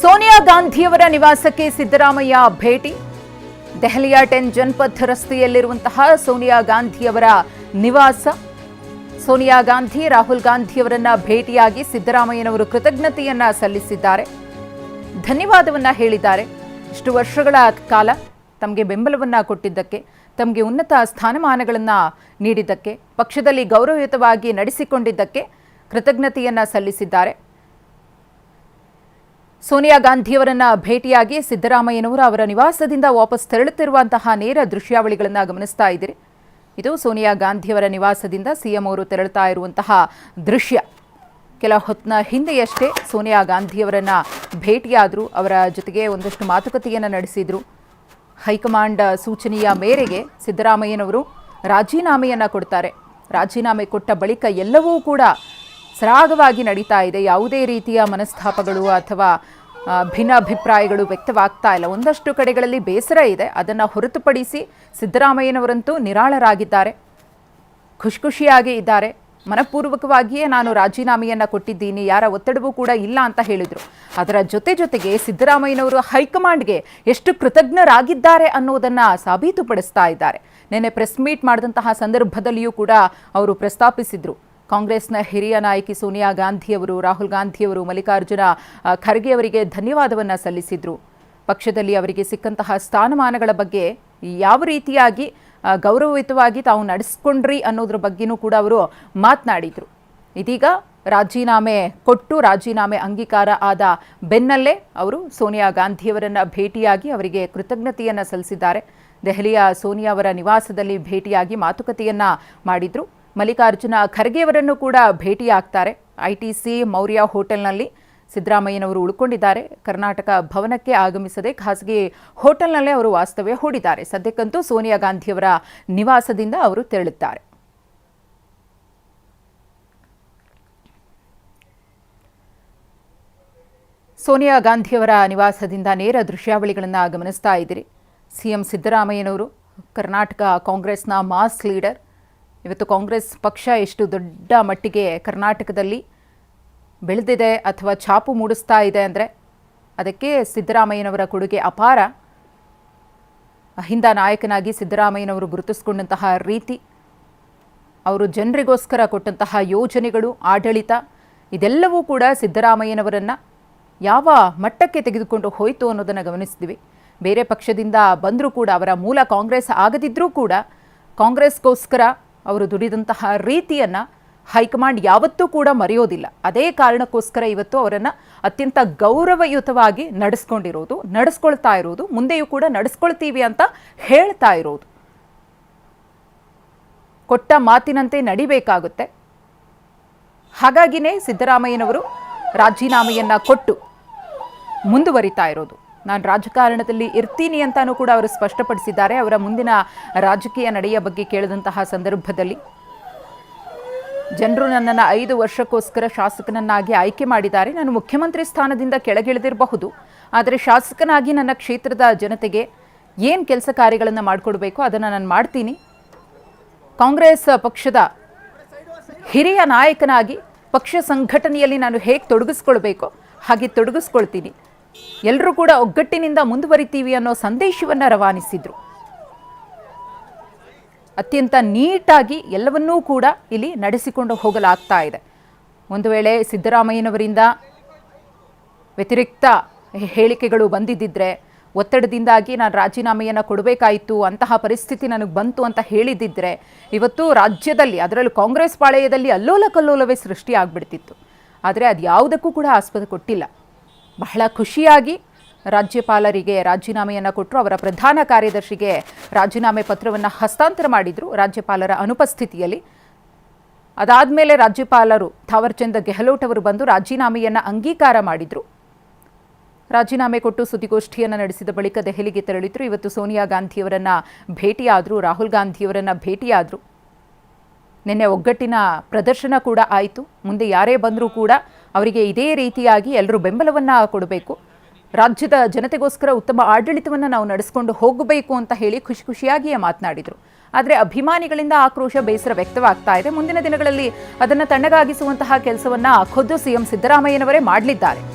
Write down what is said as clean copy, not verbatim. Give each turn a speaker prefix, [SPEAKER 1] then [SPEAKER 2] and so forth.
[SPEAKER 1] ಸೋನಿಯಾ ಗಾಂಧಿಯವರ ನಿವಾಸಕ್ಕೆ ಸಿದ್ದರಾಮಯ್ಯ ಭೇಟಿ. ದೆಹಲಿಯ 10 ಜನಪಥ್ ರಸ್ತೆಯಲ್ಲಿರುವಂತಹ ಸೋನಿಯಾ ಗಾಂಧಿಯವರ ನಿವಾಸ. ಸೋನಿಯಾ ಗಾಂಧಿ ರಾಹುಲ್ ಗಾಂಧಿಯವರನ್ನ ಭೇಟಿಯಾಗಿ ಸಿದ್ದರಾಮಯ್ಯನವರು ಕೃತಜ್ಞತೆಯನ್ನ ಸಲ್ಲಿಸಿದ್ದಾರೆ, ಧನ್ಯವಾದವನ್ನ ಹೇಳಿದ್ದಾರೆ. ಇಷ್ಟು ವರ್ಷಗಳ ಕಾಲ ತಮಗೆ ಬೆಂಬಲವನ್ನ ಕೊಟ್ಟಿದ್ದಕ್ಕೆ, ತಮಗೆ ಉನ್ನತ ಸ್ಥಾನಮಾನಗಳನ್ನು ನೀಡಿದ್ದಕ್ಕೆ, ಪಕ್ಷದಲ್ಲಿ ಗೌರವಯುತವಾಗಿ ನಡೆಸಿಕೊಂಡಿದ್ದಕ್ಕೆ ಕೃತಜ್ಞತೆಯನ್ನ ಸಲ್ಲಿಸಿದ್ದಾರೆ. ಸೋನಿಯಾ ಗಾಂಧಿಯವರನ್ನ ಭೇಟಿಯಾಗಿ ಸಿದ್ದರಾಮಯ್ಯನವರು ಅವರ ನಿವಾಸದಿಂದ ವಾಪಸ್ ತೆರಳುತ್ತಿರುವಂತಹ ನೇರ ದೃಶ್ಯಾವಳಿಗಳನ್ನು ಗಮನಿಸ್ತಾ ಇದ್ದೀರಿ. ಇದು ಸೋನಿಯಾ ಗಾಂಧಿಯವರ ನಿವಾಸದಿಂದ ಸಿಎಂ ಅವರು ತೆರಳುತ್ತಾ ಇರುವಂತಹ ದೃಶ್ಯ. ಕೆಲ ಹೊತ್ತಿನ ಹಿಂದೆಯಷ್ಟೇ ಸೋನಿಯಾ ಗಾಂಧಿಯವರನ್ನ ಭೇಟಿಯಾದರು, ಅವರ ಜೊತೆಗೆ ಒಂದಷ್ಟು ಮಾತುಕತೆಯನ್ನು ನಡೆಸಿದರು. ಹೈಕಮಾಂಡ್ ಸೂಚನೆಯ ಮೇರೆಗೆ ಸಿದ್ದರಾಮಯ್ಯನವರು ರಾಜೀನಾಮೆಯನ್ನು ಕೊಡ್ತಾರೆ. ರಾಜೀನಾಮೆ ಕೊಟ್ಟ ಬಳಿಕ ಎಲ್ಲವೂ ಕೂಡ ಸರಾಗವಾಗಿ ನಡೀತಾ ಇದೆ. ಯಾವುದೇ ರೀತಿಯ ಮನಸ್ತಾಪಗಳು ಅಥವಾ ಭಿನ್ನಾಭಿಪ್ರಾಯಗಳು ವ್ಯಕ್ತವಾಗ್ತಾ ಇಲ್ಲ. ಒಂದಷ್ಟು ಕಡೆಗಳಲ್ಲಿ ಬೇಸರ ಇದೆ, ಅದನ್ನು ಹೊರತುಪಡಿಸಿ ಸಿದ್ದರಾಮಯ್ಯನವರಂತೂ ನಿರಾಳರಾಗಿದ್ದಾರೆ, ಖುಷಿಯಾಗಿ ಇದ್ದಾರೆ. ಮನಪೂರ್ವಕವಾಗಿಯೇ ನಾನು ರಾಜೀನಾಮೆಯನ್ನು ಕೊಟ್ಟಿದ್ದೀನಿ, ಯಾರ ಒತ್ತಡವೂ ಕೂಡ ಇಲ್ಲ ಅಂತ ಹೇಳಿದರು. ಅದರ ಜೊತೆಗೆ ಸಿದ್ದರಾಮಯ್ಯನವರು ಹೈಕಮಾಂಡ್ಗೆ ಎಷ್ಟು ಕೃತಜ್ಞರಾಗಿದ್ದಾರೆ ಅನ್ನೋದನ್ನು ಸಾಬೀತುಪಡಿಸ್ತಾ ಇದ್ದಾರೆ. ನಿನ್ನೆ ಪ್ರೆಸ್ ಮೀಟ್ ಮಾಡಿದಂತಹ ಸಂದರ್ಭದಲ್ಲಿಯೂ ಕೂಡ ಅವರು ಪ್ರಸ್ತಾಪಿಸಿದರು. ಕಾಂಗ್ರೆಸ್ನ ಹಿರಿಯ ನಾಯಕಿ ಸೋನಿಯಾ ಗಾಂಧಿಯವರು, ರಾಹುಲ್ ಗಾಂಧಿಯವರು, ಮಲ್ಲಿಕಾರ್ಜುನ ಖರ್ಗೆ ಅವರಿಗೆ ಧನ್ಯವಾದವನ್ನು ಸಲ್ಲಿಸಿದರು. ಪಕ್ಷದಲ್ಲಿ ಅವರಿಗೆ ಸಿಕ್ಕಂತಹ ಸ್ಥಾನಮಾನಗಳ ಬಗ್ಗೆ ಯಾವ ರೀತಿಯಾಗಿ ಗೌರವಯುತವಾಗಿ ತಾವು ನಡೆಸ್ಕೊಂಡ್ರಿ ಅನ್ನೋದ್ರ ಬಗ್ಗೆನೂ ಕೂಡ ಅವರು ಮಾತನಾಡಿದರು. ಇದೀಗ ರಾಜೀನಾಮೆ ಕೊಟ್ಟು ರಾಜೀನಾಮೆ ಅಂಗೀಕಾರ ಆದ ಬೆನ್ನಲ್ಲೇ ಅವರು ಸೋನಿಯಾ ಗಾಂಧಿಯವರನ್ನು ಭೇಟಿಯಾಗಿ ಅವರಿಗೆ ಕೃತಜ್ಞತೆಯನ್ನು ಸಲ್ಲಿಸಿದ್ದಾರೆ. ದೆಹಲಿಯ ಸೋನಿಯಾ ಅವರ ನಿವಾಸದಲ್ಲಿ ಭೇಟಿಯಾಗಿ ಮಾತುಕತೆಯನ್ನು ಮಾಡಿದರು. ಮಲ್ಲಿಕಾರ್ಜುನ ಖರ್ಗೆಯವರನ್ನು ಕೂಡ ಭೇಟಿಯಾಗ್ತಾರೆ. ITC ಮೌರ್ಯ ಹೋಟೆಲ್ನಲ್ಲಿ ಸಿದ್ದರಾಮಯ್ಯನವರು ಉಳ್ಕೊಂಡಿದ್ದಾರೆ. ಕರ್ನಾಟಕ ಭವನಕ್ಕೆ ಆಗಮಿಸದೆ ಖಾಸಗಿ ಹೋಟೆಲ್ನಲ್ಲೇ ಅವರು ವಾಸ್ತವ್ಯ ಹೂಡಿದ್ದಾರೆ. ಸದ್ಯಕ್ಕಂತೂ ಸೋನಿಯಾ ಗಾಂಧಿಯವರ ನಿವಾಸದಿಂದ ಅವರು ತೆರಳುತ್ತಾರೆ. ಸೋನಿಯಾ ಗಾಂಧಿಯವರ ನಿವಾಸದಿಂದ ನೇರ ದೃಶ್ಯಾವಳಿಗಳನ್ನು ಗಮನಿಸ್ತಾ ಇದ್ದೀರಿ. CM ಸಿದ್ದರಾಮಯ್ಯನವರು ಕರ್ನಾಟಕ ಕಾಂಗ್ರೆಸ್ನ ಮಾಸ್ ಲೀಡರ್. ಇವತ್ತು ಕಾಂಗ್ರೆಸ್ ಪಕ್ಷ ಎಷ್ಟು ದೊಡ್ಡ ಮಟ್ಟಿಗೆ ಕರ್ನಾಟಕದಲ್ಲಿ ಬೆಳೆದಿದೆ ಅಥವಾ ಛಾಪು ಮೂಡಿಸ್ತಾ ಇದೆ ಅಂದರೆ ಅದಕ್ಕೆ ಸಿದ್ದರಾಮಯ್ಯನವರ ಕೊಡುಗೆ ಅಪಾರ. ಅಹಿಂದ ನಾಯಕನಾಗಿ ಸಿದ್ದರಾಮಯ್ಯನವರು ಗುರುತಿಸಿಕೊಂಡಂತಹ ರೀತಿ, ಅವರು ಜನರಿಗೋಸ್ಕರ ಕೊಟ್ಟಂತಹ ಯೋಜನೆಗಳು, ಆಡಳಿತ, ಇದೆಲ್ಲವೂ ಕೂಡ ಸಿದ್ದರಾಮಯ್ಯನವರನ್ನು ಯಾವ ಮಟ್ಟಕ್ಕೆ ತೆಗೆದುಕೊಂಡು ಹೋಯಿತು ಅನ್ನೋದನ್ನು ಗಮನಿಸ್ತೀವಿ. ಬೇರೆ ಪಕ್ಷದಿಂದ ಬಂದರೂ ಕೂಡ, ಅವರ ಮೂಲ ಕಾಂಗ್ರೆಸ್ ಆಗದಿದ್ದರೂ ಕೂಡ ಕಾಂಗ್ರೆಸ್ಗೋಸ್ಕರ ಅವರು ದುಡಿದಂತಹ ರೀತಿಯನ್ನು ಹೈಕಮಾಂಡ್ ಯಾವತ್ತೂ ಕೂಡ ಮರೆಯೋದಿಲ್ಲ. ಅದೇ ಕಾರಣಕ್ಕೋಸ್ಕರ ಇವತ್ತು ಅವರನ್ನು ಅತ್ಯಂತ ಗೌರವಯುತವಾಗಿ ನಡೆಸ್ಕೊಳ್ತಾ ಇರೋದು, ಮುಂದೆಯೂ ಕೂಡ ನಡೆಸ್ಕೊಳ್ತೀವಿ ಅಂತ ಹೇಳ್ತಾ ಇರೋದು. ಕೊಟ್ಟ ಮಾತಿನಂತೆ ನಡಿಬೇಕಾಗುತ್ತೆ. ಹಾಗಾಗಿನೇ ಸಿದ್ದರಾಮಯ್ಯನವರು ರಾಜೀನಾಮೆಯನ್ನು ಕೊಟ್ಟು ಮುಂದುವರಿತಾ ಇರೋದು. ನಾನು ರಾಜಕಾರಣದಲ್ಲಿ ಇರ್ತೀನಿ ಅಂತಾನೂ ಕೂಡ ಅವರು ಸ್ಪಷ್ಟಪಡಿಸಿದ್ದಾರೆ. ಅವರ ಮುಂದಿನ ರಾಜಕೀಯ ನಡೆಯ ಬಗ್ಗೆ ಕೇಳಿದಂತಹ ಸಂದರ್ಭದಲ್ಲಿ, ಜನರು ನನ್ನನ್ನು 5 ವರ್ಷಕ್ಕೋಸ್ಕರ ಶಾಸಕನನ್ನಾಗಿ ಆಯ್ಕೆ ಮಾಡಿದ್ದಾರೆ. ನಾನು ಮುಖ್ಯಮಂತ್ರಿ ಸ್ಥಾನದಿಂದ ಕೆಳಗಿಳಿದಿರಬಹುದು, ಆದರೆ ಶಾಸಕನಾಗಿ ನನ್ನ ಕ್ಷೇತ್ರದ ಜನತೆಗೆ ಏನು ಕೆಲಸ ಕಾರ್ಯಗಳನ್ನು ಮಾಡಿಕೊಡ್ಬೇಕು ಅದನ್ನು ನಾನು ಮಾಡ್ತೀನಿ. ಕಾಂಗ್ರೆಸ್ ಪಕ್ಷದ ಹಿರಿಯ ನಾಯಕನಾಗಿ ಪಕ್ಷ ಸಂಘಟನೆಯಲ್ಲಿ ನಾನು ಹೇಗೆ ತೊಡಗಿಸ್ಕೊಳ್ಬೇಕೋ ಹಾಗೆ ತೊಡಗಿಸ್ಕೊಳ್ತೀನಿ. ಎಲ್ಲರೂ ಕೂಡ ಒಗ್ಗಟ್ಟಿನಿಂದ ಮುಂದುವರಿತೀವಿ ಅನ್ನೋ ಸಂದೇಶವನ್ನು ರವಾನಿಸಿದ್ರು. ಅತ್ಯಂತ ನೀಟಾಗಿ ಎಲ್ಲವನ್ನೂ ಕೂಡ ಇಲ್ಲಿ ನಡೆಸಿಕೊಂಡು ಹೋಗಲಾಗ್ತಾ ಇದೆ. ಒಂದು ವೇಳೆ ಸಿದ್ದರಾಮಯ್ಯನವರಿಂದ ವ್ಯತಿರಿಕ್ತ ಹೇಳಿಕೆಗಳು ಬಂದಿದ್ದರೆ, ಒತ್ತಡದಿಂದಾಗಿ ನಾನು ರಾಜೀನಾಮೆಯನ್ನು ಕೊಡಬೇಕಾಯಿತು, ಅಂತಹ ಪರಿಸ್ಥಿತಿ ನನಗೆ ಬಂತು ಅಂತ ಹೇಳಿದ್ದಿದ್ರೆ ಇವತ್ತು ರಾಜ್ಯದಲ್ಲಿ, ಅದರಲ್ಲೂ ಕಾಂಗ್ರೆಸ್ ಪಾಳೆಯದಲ್ಲಿ ಅಲ್ಲೋಲ ಕಲ್ಲೋಲವೇ ಸೃಷ್ಟಿಯಾಗ್ಬಿಡ್ತಿತ್ತು. ಆದರೆ ಅದು ಯಾವುದಕ್ಕೂ ಕೂಡ ಆಸ್ಪದ ಕೊಟ್ಟಿಲ್ಲ. ಬಹಳ ಖುಷಿಯಾಗಿ ರಾಜ್ಯಪಾಲರಿಗೆ ರಾಜೀನಾಮೆಯನ್ನು ಕೊಟ್ಟರು. ಅವರ ಪ್ರಧಾನ ಕಾರ್ಯದರ್ಶಿಗೆ ರಾಜೀನಾಮೆ ಪತ್ರವನ್ನು ಹಸ್ತಾಂತರ ಮಾಡಿದರು ರಾಜ್ಯಪಾಲರ ಅನುಪಸ್ಥಿತಿಯಲ್ಲಿ. ಅದಾದಮೇಲೆ ರಾಜ್ಯಪಾಲರು ಥಾವರ್ಚಂದ್ ಗೆಹ್ಲೋಟ್ ಅವರು ಬಂದು ರಾಜೀನಾಮೆಯನ್ನು ಅಂಗೀಕಾರ ಮಾಡಿದರು. ರಾಜೀನಾಮೆ ಕೊಟ್ಟು ಸುದ್ದಿಗೋಷ್ಠಿಯನ್ನು ನಡೆಸಿದ ಬಳಿಕ ದೆಹಲಿಗೆ ತೆರಳಿದ್ರು. ಇವತ್ತು ಸೋನಿಯಾ ಗಾಂಧಿಯವರನ್ನು ಭೇಟಿಯಾದರು, ರಾಹುಲ್ ಗಾಂಧಿಯವರನ್ನು ಭೇಟಿಯಾದರು. ನಿನ್ನೆ ಒಗ್ಗಟ್ಟಿನ ಪ್ರದರ್ಶನ ಕೂಡ ಆಯಿತು. ಮುಂದೆ ಯಾರೇ ಬಂದರೂ ಕೂಡ ಅವರಿಗೆ ಇದೇ ರೀತಿಯಾಗಿ ಎಲ್ಲರೂ ಬೆಂಬಲವನ್ನು ಕೊಡಬೇಕು, ರಾಜ್ಯದ ಜನತೆಗೋಸ್ಕರ ಉತ್ತಮ ಆಡಳಿತವನ್ನು ನಾವು ನಡೆಸಿಕೊಂಡು ಹೋಗಬೇಕು ಅಂತ ಹೇಳಿ ಖುಷಿಯಾಗಿಯೇ ಮಾತನಾಡಿದರು. ಆದರೆ ಅಭಿಮಾನಿಗಳಿಂದ ಆಕ್ರೋಶ, ಬೇಸರ ವ್ಯಕ್ತವಾಗ್ತಾ ಇದೆ. ಮುಂದಿನ ದಿನಗಳಲ್ಲಿ ಅದನ್ನು ತಣ್ಣಗಾಗಿಸುವಂತಹ ಕೆಲಸವನ್ನು ಖುದ್ದು CM ಸಿದ್ದರಾಮಯ್ಯನವರೇ ಮಾಡಲಿದ್ದಾರೆ.